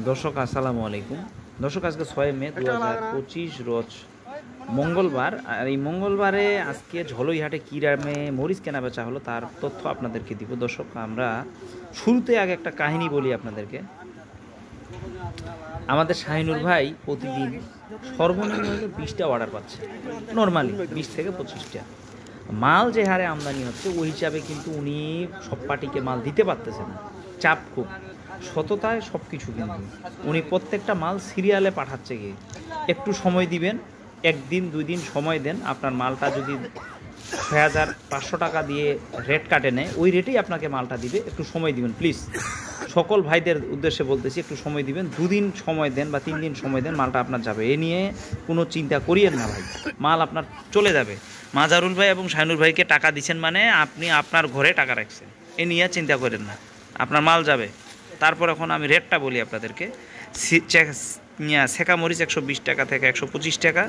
দর্শক আসসালামু আলাইকুম। দর্শক আজকে 6 মে 2025 রোজ মঙ্গলবার। আর এই মঙ্গলবারে আজকে ঝলইহাটে কী দামে মরিচ কেনা বেচা হলো তার তথ্য আপনাদেরকে দিব। দর্শক আমরা শুরুতে আগে একটা কাহিনী বলি আপনাদেরকে। আমাদের শাহিনুর ভাই প্রতিদিন সর্বনিম্ন 20টা অর্ডার পাচ্ছে, নর্মালি 20 থেকে 25টা। মাল যে হারে আমদানি হচ্ছে ওই হিসাবে কিন্তু উনি সব পার্টিকে মাল দিতে পারতেছে না, চাপ খুব। সততায় সব কিছু, কিন্তু উনি প্রত্যেকটা মাল সিরিয়ালে পাঠাচ্ছে গিয়ে। একটু সময় দিবেন, একদিন 2 দিন সময় দেন। আপনার মালটা যদি 6,500 টাকা দিয়ে রেট কাটে নেয়, ওই রেটেই আপনাকে মালটা দিবে। একটু সময় দিবেন প্লিজ, সকল ভাইদের উদ্দেশ্যে বলতেছি, একটু সময় দিবেন। 2 দিন সময় দেন বা 3 দিন সময় দেন, মালটা আপনার যাবে। এ নিয়ে কোনো চিন্তা করিয়েন না ভাই, মাল আপনার চলে যাবে। মাজারুল ভাই এবং শাহিনুর ভাইকে টাকা দিচ্ছেন মানে আপনি আপনার ঘরে টাকা রাখছেন, এ নিয়ে চিন্তা করেন না, আপনার মাল যাবে। তারপর এখন আমি রেটটা বলি আপনাদেরকে। সেকা মরিচ 120 টাকা থেকে 125 টাকা,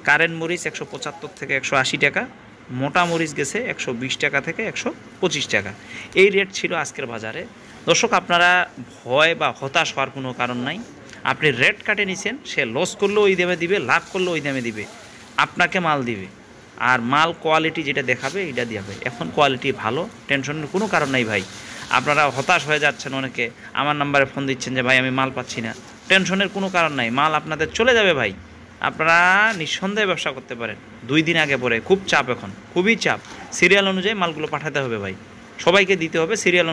কারেন্ট মরিচ 175 থেকে 180 টাকা, মোটা মরিচ গেছে 120 টাকা থেকে 125 টাকা। এই রেট ছিল আজকের বাজারে। দর্শক আপনারা ভয় বা হতাশ হওয়ার কোনো কারণ নাই। আপনি রেট কাটে নিছেন, সে লস করলেও ওই দামে দিবে, লাভ করলেও ওই দামে দিবে, আপনাকে মাল দিবে। আর মাল কোয়ালিটি যেটা দেখাবে এটা দিবে। এখন কোয়ালিটি ভালো, টেনশনের কোনো কারণ নাই ভাই। আপনারা হতাশ হয়ে যাচ্ছেন, অনেকে আমার নাম্বারে ফোন দিচ্ছেন যে ভাই আমি মাল পাচ্ছি না। টেনশনের কোনো কারণ নাই, মাল আপনাদের চলে যাবে ভাই। আপনারা নিঃসন্দেহে ব্যবসা করতে পারেন। 2 দিন আগে পরে খুব চাপ, এখন খুবই চাপ। সিরিয়াল অনুযায়ী মালগুলো পাঠাতে হবে ভাই, সবাইকে দিতে হবে সিরিয়াল।